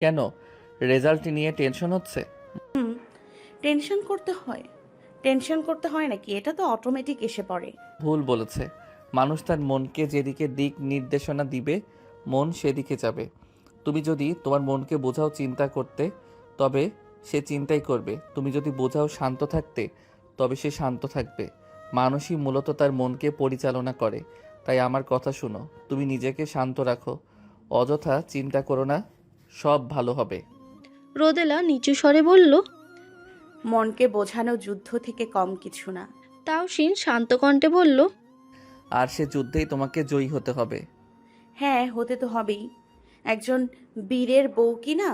কেন? রেজাল্ট নিয়ে টেনশন হচ্ছে? হুম। টেনশন করতে হয়? টেনশন করতে হয় নাকি? এটা তো অটোমেটিক এসে পড়ে। ভুল বলেছে। মানুষ তার মনকে যেদিকে দিক নির্দেশনা দিবে, মন সেদিকে যাবে। তুমি যদি তোমার মনকে বোঝাও চিন্তা করতে, তবে সে চিন্তাই করবে। তুমি যদি বোঝাও শান্ত থাকতে, তবে সে শান্ত থাকবে। মানুষই মূলত তার মনকে পরিচালনা করে। তাই আমার কথা শুনো, তুমি নিজেকে শান্ত রাখো, অযথা চিন্তা করো না, সব ভালো হবে। রোদেলা নিচু স্বরে বলল। মনকে বোঝানো যুদ্ধ থেকে কম কিছু না। তাওসিন শান্ত কণ্ঠে বলল। আর সে যুদ্ধেই তোমাকে জয়ী হতে হবে। হ্যাঁ, হতে তো হবেই। একজন বীরের বউ কি না?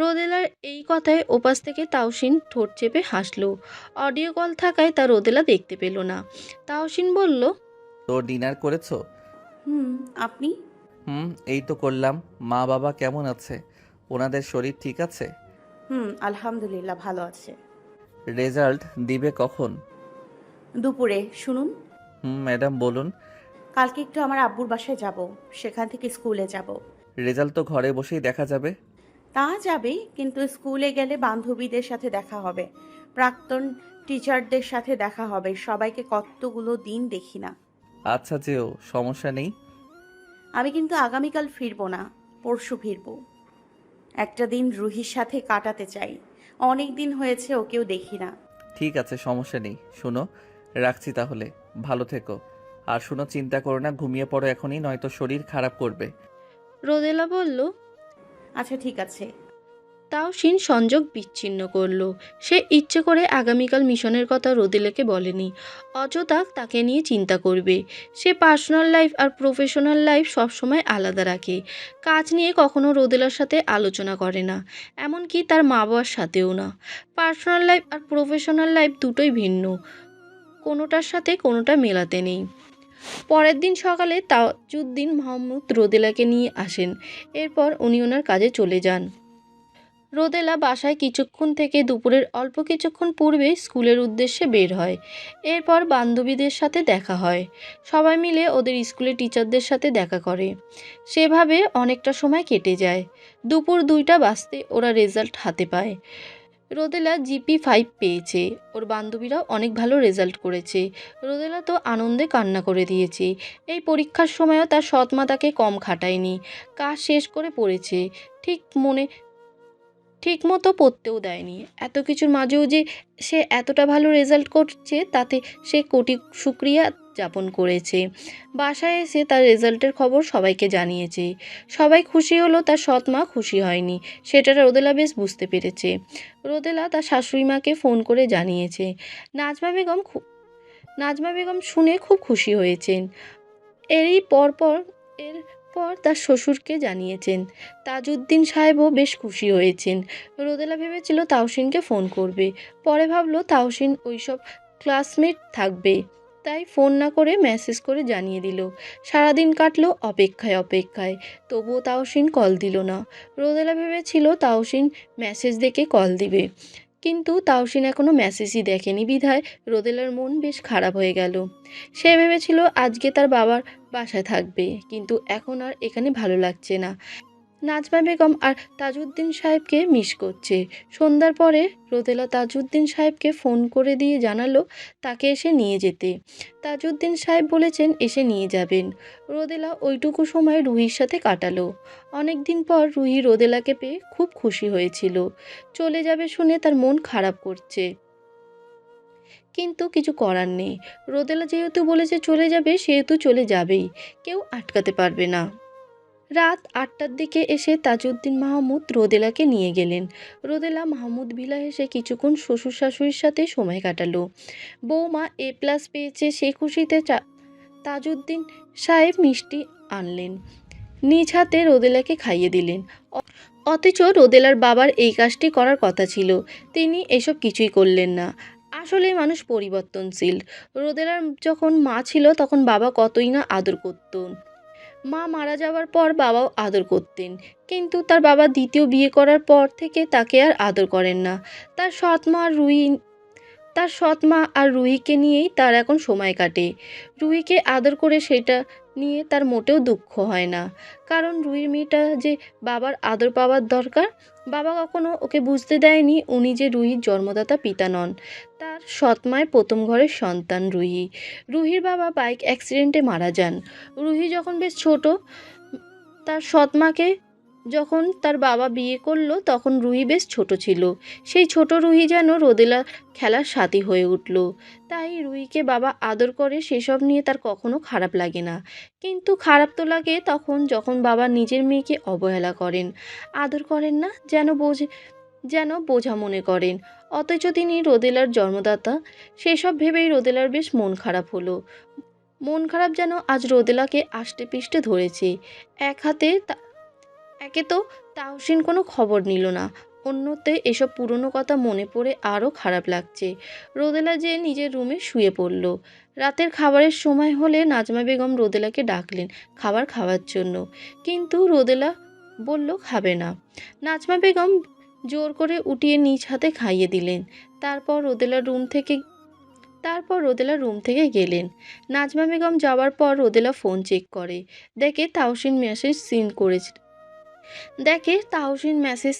রোদেলার এই কথায় ওপাশ থেকে তাওসিন ঠোঁট চেপে হাসল। অডিও কল থাকায় তা রোদেলা দেখতে পেল না। তাওসিন বলল। তো ডিনার করেছো? হুম। আপনি? এই তো করলাম। মা বাবা কেমন আছে? ওনাদের শরীর ঠিক আছে? হুম, আলহামদুলিল্লাহ ভালো আছে। রেজাল্ট দিবে কখন? দুপুরে শুনুন। ম্যাডাম বলুন। কালকে একটু আমার আব্বুর বাসায় যাব, সেখান থেকে স্কুলে যাব। রেজাল্ট তো ঘরে বসেই দেখা যাবে। তা যাবে, কিন্তু স্কুলে গেলে বান্ধবীদের সাথে দেখা হবে, প্রাক্তন টিচারদের সাথে দেখা হবে, সবাইকে কতগুলো দিন দেখি না। আচ্ছা, যেও, সমস্যা নেই। আমি কিন্তু আগামীকাল ফিরবো না, পরশু ফিরবো। একটা দিন রুহির সাথে কাটাতে চাই, অনেক দিন হয়েছে ওকেও দেখি না। ঠিক আছে, সমস্যা নেই। শুনো, রাখছি তাহলে। ভালো থেকো। আর শুনো, চিন্তা করো না, ঘুমিয়ে পড়ো এখনই, নয়তো শরীর খারাপ করবে। রোদেলা বলল। আচ্ছা ঠিক আছে। তাওসিন সংযোগ বিচ্ছিন্ন করল। সে ইচ্ছে করে আগামীকাল মিশনের কথা রোদেলাকে বলেনি। অযথা তাকে নিয়ে চিন্তা করবে। সে পার্সোনাল লাইফ আর প্রফেশনাল লাইফ সবসময় আলাদা রাখে। কাজ নিয়ে কখনো রোদেলার সাথে আলোচনা করে না, এমনকি তার মা বাবার সাথেও না। পার্সোনাল লাইফ আর প্রফেশনাল লাইফ দুটোই ভিন্ন, কোনোটার সাথে কোনোটা মেলাতে নেই। পরের দিন সকালে তাজউদ্দিন মাহমুদ রোদেলাকে নিয়ে আসেন। এরপর উনি ওনার কাজে চলে যান। রোদেলা বাসায় কিছুক্ষণ থেকে দুপুরের অল্প কিছুক্ষণ পূর্বে স্কুলের উদ্দেশ্যে বের হয়। এরপর বান্ধবীদের সাথে দেখা হয়। সবাই মিলে ওদের স্কুলের টিচারদের সাথে দেখা করে। সেভাবে অনেকটা সময় কেটে যায়। দুপুর 2টা বাজতে ওরা রেজাল্ট হাতে পায়। রোদেলা GP5 পেয়েছে। ওর বান্ধবীরাও অনেক ভালো রেজাল্ট করেছে। রোদেলা তো আনন্দে কান্না করে দিয়েছে। এই পরীক্ষার সময়ও তার সৎ মা তাকে কম খাটায়নি। কাজ শেষ করে পড়েছে। ঠিক মনে ঠিকমতো পড়তেও দেয়নি। এত কিছুর মাঝেও যে সে এতটা ভালো রেজাল্ট করছে, তাতে সে কোটি শুকরিয়া যাপন করেছে। বাসায় এসে তার রেজাল্টের খবর সবাইকে জানিয়েছে। সবাই খুশি হলো, তার সৎ মা খুশি হয়নি। সেটা রোদেলা বেশ বুঝতে পেরেছে। রোদেলা তার শাশুড়ি মাকে ফোন করে জানিয়েছে। নাজমা বেগম নাজমা বেগম শুনে খুব খুশি হয়েছেন। এরই পরপর এরপর তার শ্বশুরকে জানিয়েছেন। তাজউদ্দিন সাহেবও বেশ খুশি হয়েছেন। রোদেলা ভেবেছিল তাওসিনকে ফোন করবে, পরে ভাবলো তাওসিন ওইসব ক্লাসমেট থাকবে, তাই ফোন না করে মেসেজ করে জানিয়ে দিল। সারাদিন কাটলো অপেক্ষায় অপেক্ষায়, তবুও তাওসিন কল দিল না। রোদেলা ভেবেছিল তাওসিন মেসেজ দেখে কল দিবে, কিন্তু তাওসিন এখনও মেসেজই দেখেনি বিধায় রোদেলার মন বেশ খারাপ হয়ে গেল। সে ভেবেছিল আজকে তার বাবার বাসায় থাকবে, কিন্তু এখন আর এখানে ভালো লাগছে না। নাজমা বেগম আর তাজউদ্দিন সাহেবকে মিস করছে। সন্ধ্যার পরে রোদেলা তাজউদ্দিন সাহেবকে ফোন করে দিয়ে জানালো তাকে এসে নিয়ে যেতে। তাজউদ্দিন সাহেব বলেছেন এসে নিয়ে যাবেন। রোদেলা ওইটুকু সময় রুহির সাথে কাটালো। অনেক দিন পর রুহি রোদেলাকে পেয়ে খুব খুশি হয়েছিল। চলে যাবে শুনে তার মন খারাপ করছে, কিন্তু কিছু করার নেই। রোদেলা যেহেতু বলেছে চলে যাবে, সেহেতু চলে যাবেই, কেউ আটকাতে পারবে না। রাত 8টার দিকে এসে তাজউদ্দিন মাহমুদ রোদেলাকে নিয়ে গেলেন। রোদেলা মাহমুদ ভিলা এসে কিছুক্ষণ শ্বশুর শাশুড়ির সাথে সময় কাটালো। বৌমা A+ পেয়েছে, সে খুশিতে তাজউদ্দিন সাহেব মিষ্টি আনলেন, নিজ হাতে রোদেলাকে খাইয়ে দিলেন। অথচ রোদেলার বাবার এই কাজটি করার কথা ছিল, তিনি এসব কিছুই করলেন না। আসলে মানুষ পরিবর্তনশীল। রোদেলার যখন মা ছিল তখন বাবা কতই না আদর করতেন। মা মারা যাওয়ার পর বাবাও আদর করতেন, কিন্তু তার বাবা দ্বিতীয় বিয়ে করার পর থেকে তাকে আর আদর করেন না। তার সৎ মা রুহি তার সৎ মা আর রুহিকে নিয়েই তার এখন সময় কাটে। রুহিকে আদর করে সেটা নিয়ে তার মোটেও দুঃখ হয় না, কারণ রুহির মেয়েটা যে বাবার আদর পাওয়ার দরকার। বাবা কখনো ওকে বুঝতে দেয়নি উনি যে রুহির জন্মদাতা পিতা নন, তার সৎ মায়ের প্রথম ঘরের সন্তান রুহি। রুহির বাবা বাইক অ্যাক্সিডেন্টে মারা যান রুহি যখন বেশ ছোট। তার সৎ মাকে যখন তার বাবা বিয়ে করলো তখন রুহি বেশ ছোট ছিল। সেই ছোট রুহি যেন রোদেলা খেলার সাথী হয়ে উঠল। তাই রুহিকে বাবা আদর করে, সেসব নিয়ে তার কখনো খারাপ লাগে না। কিন্তু খারাপ তো লাগে তখন যখন বাবা নিজের মেয়েকে অবহেলা করেন, আদর করেন না, যেন বোঝা মনে করেন, অথচ তিনি রোদেলার জন্মদাতা। সেসব ভেবেই রোদেলার বেশ মন খারাপ হলো। মন খারাপ যেন আজ রোদেলাকে আষ্টে পিষ্টে ধরেছে। এক হাতে একে তো তাহসিন কোনো খবর নিল না, অন্যতে এসব পুরনো কথা মনে পড়ে আরও খারাপ লাগছে। রোদেলা যে নিজের রুমে শুয়ে পড়ল। রাতের খাবারের সময় হলে নাজমা বেগম রোদেলাকে ডাকলেন খাবার খাওয়ার জন্য, কিন্তু রোদেলা বলল খাবে না। নাজমা বেগম জোর করে উঠিয়ে নিজ হাতে খাইয়ে দিলেন। তারপর রোদেলা রুম থেকে গেলেন। নাজমা বেগম যাওয়ার পর রোদেলা ফোন চেক করে, দেখে তাহসিন মেসেজ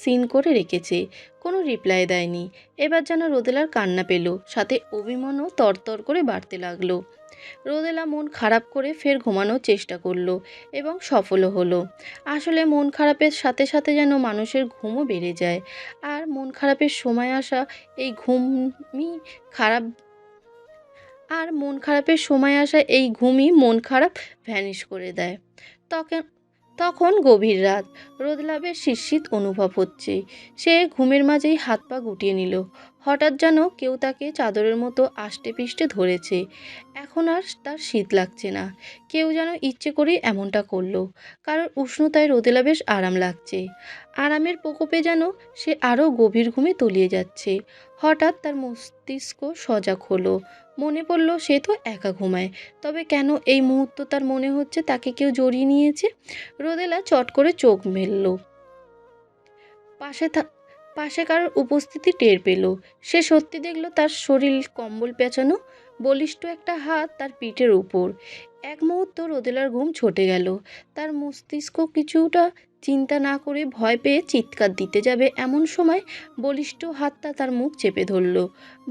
সিন করে রেখেছে। কোনো রিপ্লাই দেয়নি। এবার যেন রোদেলার কান্না পেল, সাথে অভিমানও তরতর করে বাড়তে লাগলো। রোদেলা মন খারাপ করে ফের ঘুমানোর চেষ্টা করলো এবং সফলও হলো। আসলে মন খারাপের সাথে সাথে যেন মানুষের ঘুমও বেড়ে যায়, আর মন খারাপের সময় আসা এই ঘুমই মন খারাপ ভ্যানিশ করে দেয়। তখন তখন গভীর রাত। রোদেলা বেশ শীত অনুভব হচ্ছে। সে ঘুমের মাঝেই হাত পা গুটিয়ে নিল। হঠাৎ যেন কেউ তাকে চাদরের মতো আষ্টে পিষ্টে ধরেছে। এখন আর তার শীত লাগছে না। কেউ যেন ইচ্ছে করেই এমনটা করলো। কারণ উষ্ণতায় রোদেলা বেশ আরাম লাগছে। আরামের প্রকোপে যেন সে আরও গভীর ঘুমে তলিয়ে যাচ্ছে। হঠাৎ তার মস্তিষ্ক সজাগ হলো। মনে পড়ল সে তো একা ঘুমায়, তবে কেন এই মুহূর্ত তার মনে হচ্ছে তাকে কেউ জড়িয়ে নিয়েছে। রোদেলা চট করে চোখ মেলল। পাশে কারোর উপস্থিতি টের পেল। সে সত্যি দেখল তার শরীর কম্বল পেঁচানো, বলিষ্ঠ একটা হাত তার পিঠের উপর। এক মুহূর্ত রোদেলার ঘুম ছুটে গেল। তার মস্তিষ্ক কিছুটা চিন্তা না করে ভয় পেয়ে চিৎকার দিতে যাবে এমন সময় বলিষ্ঠ হাতটা তার মুখ চেপে ধরল,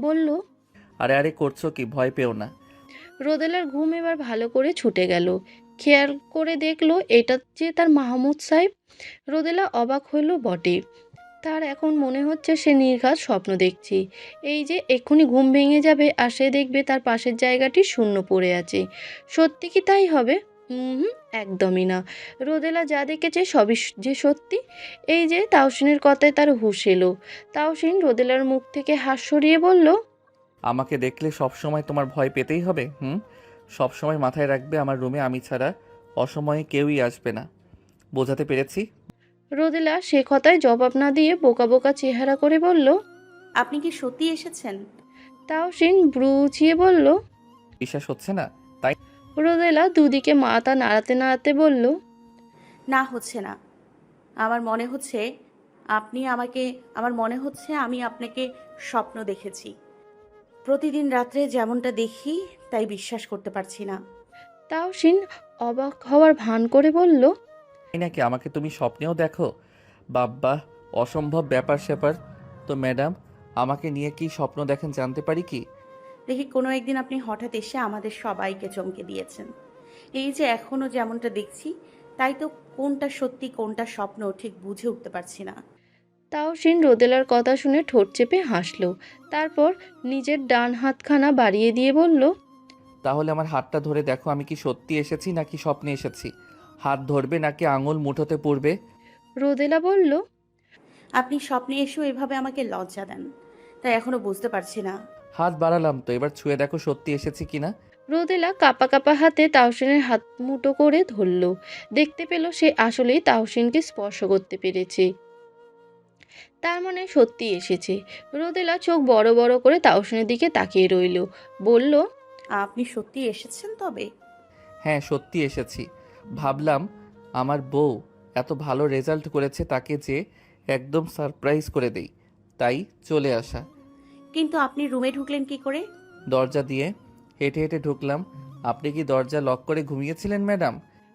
বলল, আরে আরে করছো কি? ভয় পেও না। রোদেলার ঘুম এবার ভালো করে ছুটে গেল। খেয়াল করে দেখলো এটা যে তার মাহমুদ সাহেব। রোদেলা অবাক হইল বটে। তার এখন মনে হচ্ছে সে নির্ঘাত স্বপ্ন দেখছে। এই যে এক্ষুনি ঘুম ভেঙে যাবে আর সে দেখবে তার পাশের জায়গাটি শূন্য পড়ে আছে। সত্যি কি তাই হবে? একদমই না। রোদেলা যা দেখেছে সবই যে সত্যি। এই যে তাহসিনের কথায় তার হুঁশ এলো। তাহসিন রোদেলার মুখ থেকে হাত সরিয়ে বলল, আমাকে দেখলে সব সময় তোমার ভয় পেতেই হবে? সব সময় মাথায় রাখবে আমার রুমে আমি ছাড়া অসময়ে কেউই আসবে না। বোঝাতে পেরেছি? রোদেলা সে কথায় জবাব না দিয়ে বোকা বোকা চেহারা করে বলল। আপনি কি সত্যি এসেছেন? তাহসিন ভ্রু উঁচিয়ে বলল। বিশ্বাস হচ্ছে না তাই? রোদেলা দুদিকে মাথা নাড়াতে নাড়াতে বলল, না, হচ্ছে না। আমার মনে হচ্ছে আমি আপনাকে স্বপ্ন দেখেছি। প্রতিদিন রাত্রে যেমনটা দেখি তাই বিশ্বাস করতে পারছি না। তাহসিন অবাক হওয়ার ভান করে বলল, তাই নাকি? আমাকে তুমি স্বপ্নেও দেখো? বাব্বা, অসম্ভব ব্যাপার স্যাপার। তো ম্যাডাম, আমাকে নিয়ে কি স্বপ্ন দেখেন জানতে পারি কি? দেখি কোনো একদিন আপনি হঠাৎ এসে আমাদের সবাইকে চমকে দিয়েছেন। এই যে এখনো যেমনটা দেখছি, তাই তো কোনটা সত্যি কোনটা স্বপ্ন ঠিক বুঝে উঠতে পারছি না। তাহসিন রোদেলার কথা শুনে ঠোঁট চেপে হাসল। তারপর নিজের ডান হাতখানা বাড়িয়ে দিয়ে বলল, তাহলে আমার হাতটা ধরে দেখো, আমি কি সত্যি এসেছি নাকি স্বপ্নে এসেছি? হাত ধরবে নাকি আঙুল মুঠোতে পড়বে? রোদেলা বলল, আপনি স্বপ্নে এসেও এভাবে আমাকে লজ্জা দেন, তাই এখনো বুঝতে পারছি না। হাত বাড়ালাম তো, এবার ছুঁয়ে দেখো সত্যি এসেছি কিনা। রোদেলা কাঁপা কাঁপা হাতে তাহসিনের হাত মুঠো করে ধরল। দেখতে পেল সে আসলেই তাহসিনকে স্পর্শ করতে পেরেছে। তার মানে সত্যি এসেছে। রোদেলা চোখ বড় বড় করে তাহসিনের দিকে তাকিয়ে রইল। বলল, আপনি সত্যি এসেছেন তবে? হ্যাঁ, সত্যি এসেছি। ভাবলাম আমার বউ এত ভালো রেজাল্ট করেছে, তাকে যে একদম সারপ্রাইজ করে দেই, তাই চলে আসা। কিন্তু আপনি রুমে ঢুকলেন কি করে? দরজা দিয়ে হেঁটে হেঁটে ঢুকলাম। আপনি কি দরজা লক করে ঘুমিয়েছিলেন ম্যাডাম?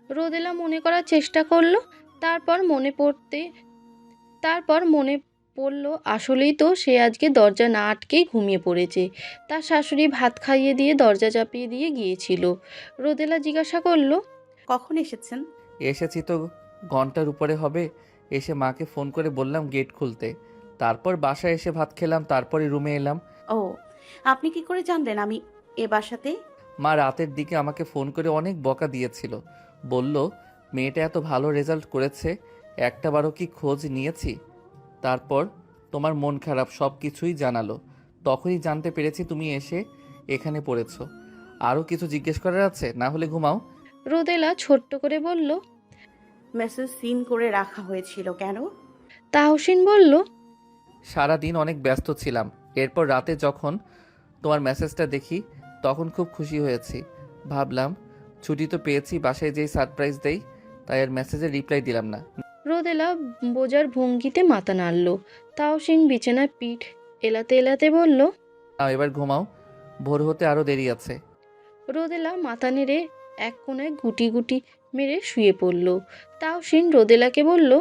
রোদেলা মনে করার চেষ্টা করলো। তারপর মনে পড়ল আসলেই তো সে আজকে দরজা না আটকেই ঘুমিয়ে পড়েছে। তার শাশুড়ি ভাত খাইয়ে দিয়ে দরজা চাপিয়ে দিয়ে গিয়েছিল। রোদেলা জিজ্ঞাসা করলো, কখন এসেছেন? এসেছি তো ঘন্টার উপরে হবে। এসে মাকে ফোন করে বললাম গেট খুলতে। তারপর বাসায় এসে ভাত খেলাম, তারপরে রুমে এলাম। ও, আপনি কি করে জানলেন আমি এ বাসাতে? মা রাতের দিকে আমাকে ফোন করে অনেক বকা দিয়েছিল। বলল মেয়েটা এত ভালো রেজাল্ট করেছে, একটাবারও কি খোঁজ নিয়েছি? তারপর তোমার মন খারাপ সব কিছুই জানালো। তখনই জানতে পেরেছি তুমি এসে এখানে পড়েছো। আরও কিছু জিজ্ঞেস করার আছে? না হলে ঘুমাও। রোদেলা ছোট্ট করে বলল। মেসেজ সিন করে রাখা হয়েছিল কেন? তাহসিন বলল, সারাদিন অনেক ব্যস্ত ছিলাম। এরপর রাতে যখন তোমার মেসেজটা দেখি তখন খুব খুশি হয়েছি। ভাবলাম ছুটি তো পেয়েছি, বাসায় যেই সারপ্রাইজ দেই, তাই আর মেসেজে রিপ্লাই দিলাম না। রোদেলা বোঝার ভঙ্গিতে মাথা নাড়ল। তাহসিন বিছানায় পিঠ এলাতে এলাতে বলল। নাও এবার ঘুমাও, ভোর হতে আরও দেরি আছে। রোদেলা মাথা নেড়ে এক কোণায় গুটি গুটি মেরে শুয়ে পড়ল। তাহসিন রোদেলাকে বলল।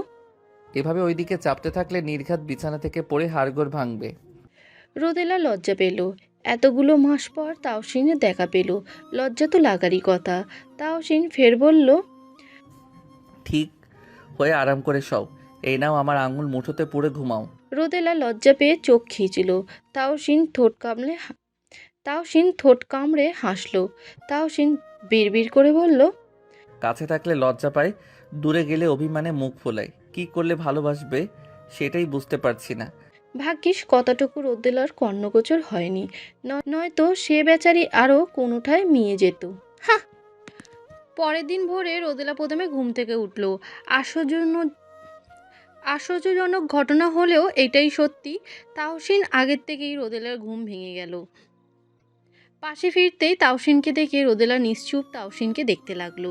এভাবে ওইদিকে চাপতে থাকলে নির্ঘাত বিছানা থেকে পড়ে হাড়গোড় ভাঙবে। রোদেলা লজ্জা পেল। এতগুলো মাস পর তাহসিনের দেখা পেল, লজ্জা তো লাগারই কথা। তাহসিন ফের বলল। ঠিক হয়ে আরাম করে শও। এই নাও আমার আঙুল মুঠোতে পুড়ে ঘুমাও। রোদেলা লজ্জা পেয়ে চোখ খিঁচিল। তাহসিন ঠোঁট কামড়ে হাসল। তাহসিন বিড়বিড় করে বলল। কাছে থাকলে লজ্জা পায়, দূরে গেলে অভিমানে মুখ ফোলায়। কি করলে ভালোবাসবে সেটাই বুঝতে পারছি না। ভাগ্যিস কতটুকু রোদেলার কর্ণগোচর হয়নি, নয়তো সে বেচারি আরও কোনোঠায় মিয়ে যেত। হা! পরের দিন ভোরে রোদেলা প্রথমে ঘুম থেকে উঠল। আশ্চর্যজনক ঘটনা হলেও এটাই সত্যি, তাহসিন আগের থেকেই রোদেলার ঘুম ভেঙে গেল। পাশে ফিরতেই তাহসিনকে দেখে রোদেলা নিশ্চুপ তাহসিনকে দেখতে লাগলো।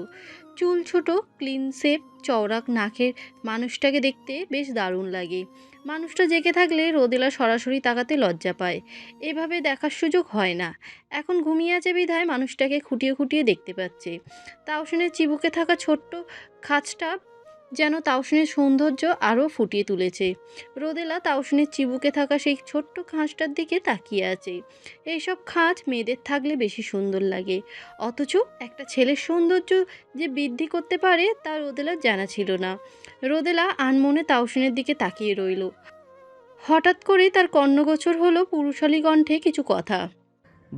চুল ছোট, ক্লিন শেপ, চওড়া নাকের মানুষটাকে দেখতে বেশ দারুণ লাগে। মানুষটা জেগে থাকলে রোদেলা সরাসরি তাকাতে লজ্জা পায়। এভাবে দেখার সুযোগ হয় না। এখন ঘুমিয়ে আছে বিধায় মানুষটাকে খুঁটিয়ে খুঁটিয়ে দেখতে পাচ্ছে। তাহসিনের চিবুকে থাকা ছোট্ট খাঁজটা যেন তাহসিনের সৌন্দর্য আরও ফুটিয়ে তুলেছে। রোদেলা তাহসিনের চিবুকে থাকা সেই ছোট্ট খাঁজটার দিকে তাকিয়ে আছে। এইসব খাঁজ মেয়েদের থাকলে বেশি সুন্দর লাগে, অথচ একটা ছেলের সৌন্দর্য যে বৃদ্ধি করতে পারে তা রোদেলার জানা ছিল না। রোদেলা আনমনে তাহসিনের দিকে তাকিয়ে রইল। হঠাৎ করেই তার কর্ণগোচর হলো পুরুষালী কণ্ঠে কিছু কথা।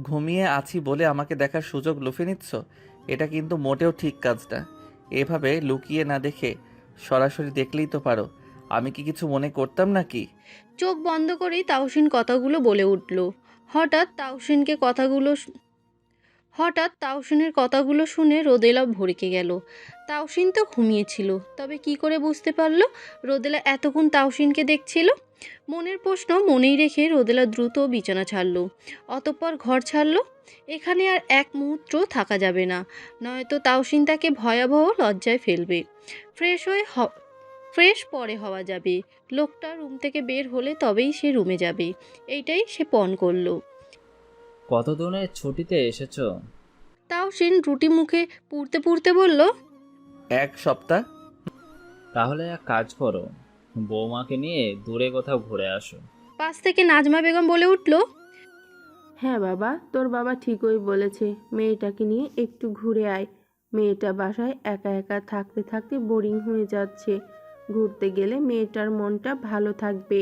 ঘুমিয়ে আছি বলে আমাকে দেখার সুযোগ লুফে নিচ্ছ? এটা কিন্তু মোটেও ঠিক কাজ না। এভাবে লুকিয়ে না দেখে সরাসরি দেখলেই তো পারো। আমি কি কিছু মনে করতাম নাকি? চোখ বন্ধ করেই তাহসিন কথাগুলো বলে উঠল। হঠাৎ তাহসিনের কথাগুলো শুনে রোদেলা ভড়কে গেল। তাহসিন তো ঘুমিয়েছিল, তবে কি করে বুঝতে পারল রোদেলা এতক্ষণ তাহসিনকে দেখছিল? মনের প্রশ্ন মনেই রেখে রোদেলা দ্রুত বিছানা ছাড়ল, অতঃপর ঘর ছাড়ল। এখানে আর এক মুহূর্ত থাকা যাবে না, নয়তো তাহসিন তাকে ভয়াবহ লজ্জায় ফেলবে। ফ্রেশ পরে হওয়া যাবে। লোকটা রুম থেকে বের হলে তবেই সে রুমে যাবে, এইটাই সে পণ করলো। কতদিনের ছুটিতে এসেছো? তাহসিন রুটি মুখে পুড়তে পুড়তে বলল। 1 সপ্তাহ। তাহলে এক কাজ করো, বৌমাকে নিয়ে দূরে কোথাও ঘুরে আসো। পাশ থেকে নাজমা বেগম বলে উঠল। হ্যাঁ বাবা, তোর বাবা ঠিকই বলেছে, মেয়েটাকে নিয়ে একটু ঘুরে আয়। মেয়েটা বাসায় একা একা থাকতে থাকতে বোরিং হয়ে যাচ্ছে, ঘুরতে গেলে মেয়েটার মনটা ভালো থাকবে।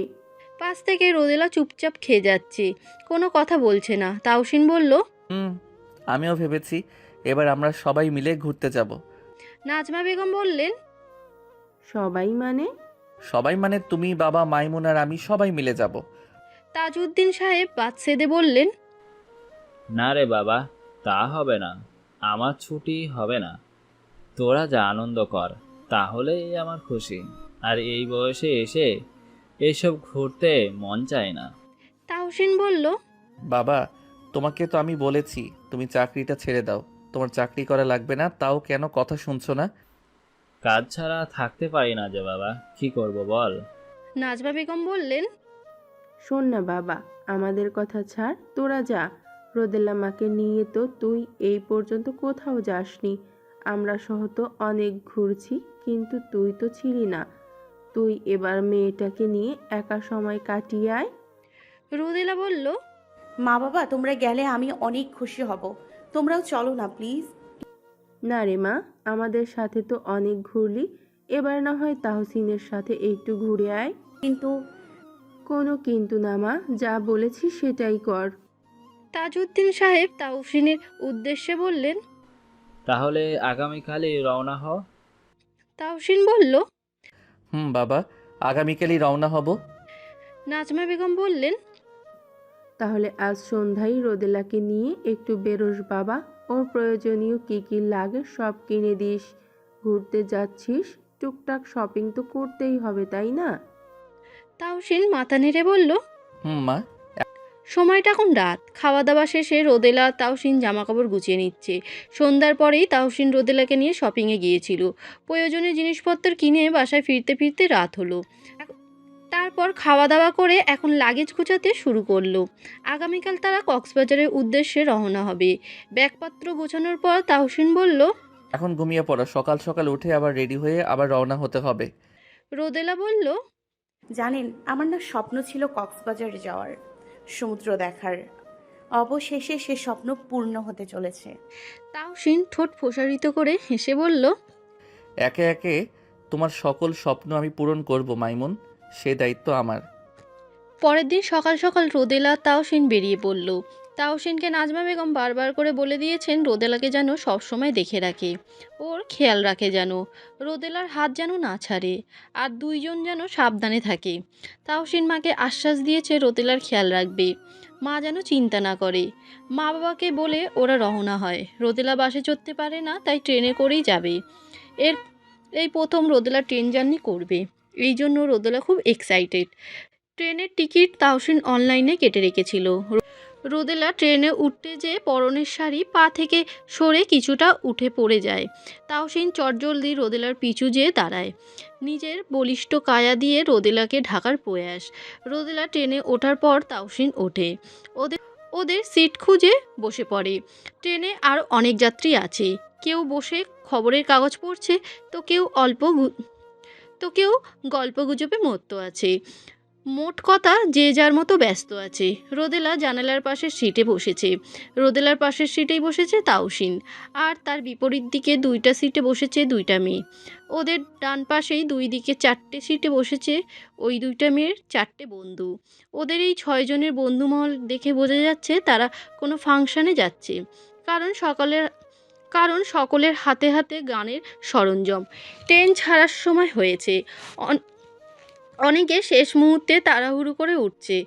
পাশ থেকে রোদেলা চুপচাপ খেয়ে যাচ্ছে, কোনো কথা বলছে না। তাহসিন বলল। আমিও ভেবেছি এবার আমরা সবাই মিলে ঘুরতে যাব। নাজমা বেগম বললেন। সবাই মানে? সবাই মানে তুমি, বাবা, মাইমুন আর আমি সবাই মিলে যাব। তাজউদ্দিন সাহেব বাদ সেদে বললেন। না রে বাবা, তা হবে না, আমার ছুটি হবে না। তোরা যা আনন্দ কর, তাহলেই আমার খুশি। আর এই বয়সে এসে এসব ঘুরতে মন চায় না। তাহসিন বলল। বাবা, তোমাকে তো আমি বলেছি তুমি চাকরিটা ছেড়ে দাও। তোমার চাকরি করা লাগবে না, তাও কেন কথা শুনছো না? কাজ ছাড়া থাকতে পারি না যে বাবা, কি করব বল? নাজমা বেগম বললেন। শোন না বাবা, আমাদের কথা ছাড়, তোরা যা, রোদেলা মাকে নিয়ে তো তুই এই পর্যন্ত কোথাও যাসনি। আমরা সহ তো অনেক ঘুরছি, কিন্তু তুই তো ছিলি না। তুই এবার মেয়েটাকে নিয়ে একা সময় কাটিয়ে আয়। রোদেলা বলল, মা বাবা তোমরা গেলে আমি অনেক খুশি হব, তোমরাও চলো না প্লিজ। না রে মা, আমাদের সাথে তো অনেক ঘুরলি, এবার না হয় তাহসিনের সাথে একটু ঘুরে আয়। কিন্তু কোনো কিন্তু না মা, যা বলেছি সেটাই কর। তাজউদ্দিন সাহেব তাহসিনের উদ্দেশ্যে বললেন। তাহলে আগামীকালই রওনা হ। তাহসিন বলল। বাবা, আগামীকালই রওনা হব। নাজমা বেগম বললেন। তাহলে আজ সন্ধ্যায় রোদেলাকে নিয়ে একটু বেরোস বাবা, ওর প্রয়োজনীয় কী কী লাগে সব কিনে দিস। ঘুরতে যাচ্ছিস, টুকটাক শপিং তো করতেই হবে, তাই না? তাহসিন মাথা নেড়ে বলল। মা। সময়টা এখন রাত। খাওয়া দাওয়া শেষে রোদেলা তাহসিন জামাকাপড় গুছিয়ে নিচ্ছে। সন্ধ্যার পরেই তাহসিন রোদেলাকে নিয়ে শপিংয়ে গিয়েছিল। প্রয়োজনীয় জিনিসপত্র কিনে বাসায় ফিরতে ফিরতে রাত হলো। তারপর খাওয়া দাওয়া করে এখন লাগেজ গোছাতে শুরু করলো। আগামীকাল তারা কক্সবাজারের উদ্দেশ্যে রওনা হবে। ব্যাগপত্র গোছানোর পর তাহসিন বলল। এখন ঘুমিয়ে পড়ো, সকাল সকাল উঠে আবার রেডি হয়ে আবার রওনা হতে হবে। রোদেলা বলল। জানেন আমার না স্বপ্ন ছিল কক্সবাজারে যাওয়ার, সমুদ্র দেখার। অবশেষে সে স্বপ্ন পূর্ণ হতে চলেছে। তাহসিন ঠোঁট প্রসারিত করে হেসে বলল। একে একে তোমার সকল স্বপ্ন আমি পূরণ করব মাইমুন, সে দায়িত্ব আমার। পরের দিন সকাল সকাল রোদেলা তাহসিন বেরিয়ে পড়ল। তাহসিনকে নাজমা বেগম বারবার করে বলে দিয়েছেন রোদেলাকে যেন সবসময় দেখে রাখে, ওর খেয়াল রাখে যেন, রোদেলার হাত যেন না ছাড়ে, আর দুইজন যেন সাবধানে থাকে। তাহসিন মাকে আশ্বাস দিয়েছে রোদেলার খেয়াল রাখবে, মা যেন চিন্তা না করে। মা বাবাকে বলে ওরা রওনা হয়। রোদেলা বাসে চড়তে পারে না, তাই ট্রেনে করেই যাবে। এর এই প্রথম রোদেলা ট্রেন জার্নি করবে, এই জন্য রোদেলা খুব এক্সাইটেড। ট্রেনের টিকিট তাহসিন অনলাইনে কেটে রেখেছিল। রোদেলা ট্রেনে উঠতে যেয়ে পরনের শাড়ি পা থেকে সরে কিছুটা উঠে পড়ে যায়। তাহসিন চটজলদি রোদেলার পিছু যেয়ে দাঁড়ায়, নিজের বলিষ্ঠ কায়া দিয়ে রোদেলাকে ঢাকার প্রয়াস। রোদেলা ট্রেনে ওঠার পর তাহসিন ওঠে, ওদের সিট খুঁজে বসে পড়ে। ট্রেনে আর অনেক যাত্রী আছে, কেউ বসে খবরের কাগজ পড়ছে, তো কেউ গল্পগুজবে মত্ত আছে। মোট কথা যে যার মতো ব্যস্ত আছে। রোদেলা জানালার পাশের সিটে বসেছে। রোদেলার পাশের সিটেই বসেছে তাহসিন, আর তার বিপরীত দিকে দুইটা সিটে বসেছে দুইটা মেয়ে। ওদের ডান পাশেই দুই দিকে চারটে সিটে বসেছে ওই দুইটা মেয়ের চারটে বন্ধু। ওদের এই 6 জনের বন্ধুমহল দেখে বোঝা যাচ্ছে তারা কোনো ফাংশনে যাচ্ছে, কারণ সকলের হাতে হাতে গানের সরঞ্জাম। ট্রেন ছাড়ার সময় হয়েছে। অনেকে শেষ মুহূর্তে তাড়াহুড়ো করে উঠছে।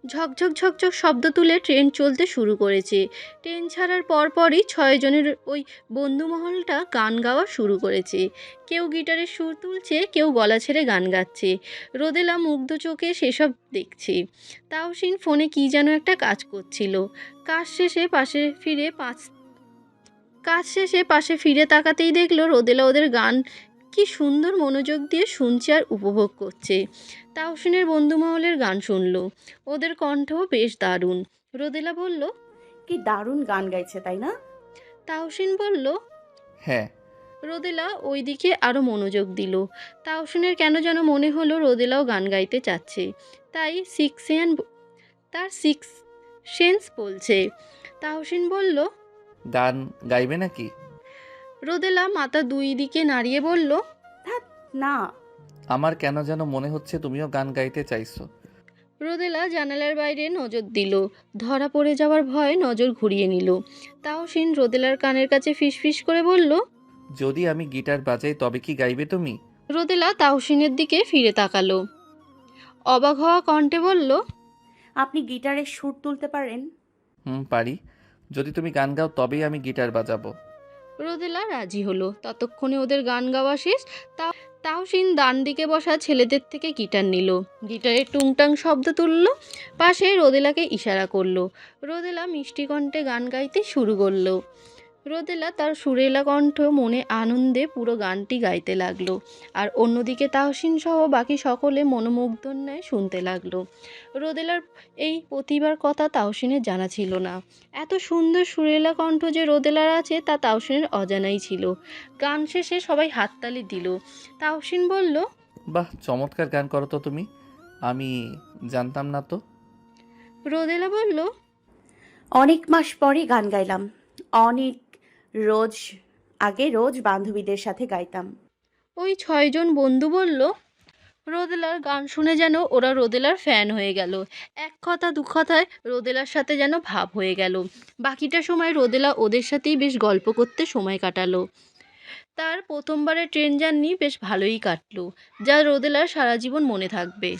ঝকঝক ঝকঝক শব্দ তুলে ট্রেন চলতে শুরু করেছে। ট্রেন ছাড়ার পরপরই 6 জনের ওই বন্ধুমহলটা গান গাওয়া শুরু করেছে। কেউ গিটারের সুর তুলছে, কেউ গলা ছেড়ে গান গাচ্ছে। রোদেলা মুগ্ধ চোখে সেসব দেখছে। তাহসিন ফোনে কী যেন একটা কাজ করছিল। কাজ শেষে পাশে ফিরে তাকাতেই দেখলো রোদেলা ওদের গান কি সুন্দর মনোযোগ দিয়ে শুনছে আর উপভোগ করছে। তাহসিনের বন্ধুমহলের গান শুনলো, ওদের কণ্ঠও বেশ দারুণ। রোদেলা বলল। কি দারুণ গান গাইছে তাই না? তাহসিন বলল। হ্যাঁ। রোদেলা ওই দিকে আরও মনোযোগ দিল। তাহসিনের কেন যেন মনে হলো রোদেলাও গান গাইতে চাচ্ছে, তাই তার সিক্স সেন্স বলছে। তাহসিন বলল। গান গাইবে নাকি? রোদেলা মাথা দুই দিকে নাড়িয়ে বলল। ধ্যাৎ, না। আমার কেন যেন মনে হচ্ছে তুমিও গান গাইতে চাইছো। রোদেলা জানালার বাইরে নজর দিল, ধরা পড়ে যাওয়ার ভয়ে নজর ঘুরিয়ে নিল। তাহসিন রোদেলার কানের কাছে ফিসফিস করে বলল। যদি আমি গিটার বাজাই তবে কি গাইবে তুমি? রোদেলা তাহসিনের দিকে ফিরে তাকালো, অবাক হওয়া কণ্ঠে বলল। আপনি গিটারের সুর তুলতে পারেন? পারি। যদি তুমি গান গাও তবেই আমি গিটার বাজাবো। রোদেলা রাজি হলো। ততক্ষণে ওদের গান গাওয়া শেষ। তাহসিন ডান দিকে বসা ছেলেদের থেকে গিটার নিল, গিটারের টুংটাং শব্দ তুলল, পাশে রোদেলাকে ইশারা করলো। রোদেলা মিষ্টি কণ্ঠে গান গাইতে শুরু করলো। রোদেলা তার সুরেলা কণ্ঠ মনে আনন্দে পুরো গানটি গাইতে লাগলো, আর অন্যদিকে তাহসিন সহ বাকি সকলে মনোমুগ্ধর ন্যায় শুনতে লাগলো। রোদেলার এই প্রতিভার কথা তাহসিনের জানা ছিল না। এত সুন্দর সুরেলা কণ্ঠ যে রোদেলার আছে তা তাহসিনের অজানাই ছিল। গান শেষে সবাই হাততালি দিল। তাহসিন বলল, বাহ, চমৎকার গান করো তো তুমি, আমি জানতাম না তো। রোদেলা বলল, অনেক মাস পরে গান গাইলাম। অনেক রোজ আগে রোজ বান্ধবীদের সাথে গাইতাম। ওই 6 জন বন্ধু বলল। রোদেলার গান শুনে যেন ওরা রোদেলার ফ্যান হয়ে গেল। এক কথা দু কথায় রোদেলার সাথে যেন ভাব হয়ে গেল। বাকিটা সময় রোদেলা ওদের সাথেই বেশ গল্প করতে সময় কাটালো। তার প্রথমবারের ট্রেন জার্নি বেশ ভালোই কাটলো, যা রোদেলার সারা জীবন মনে থাকবে।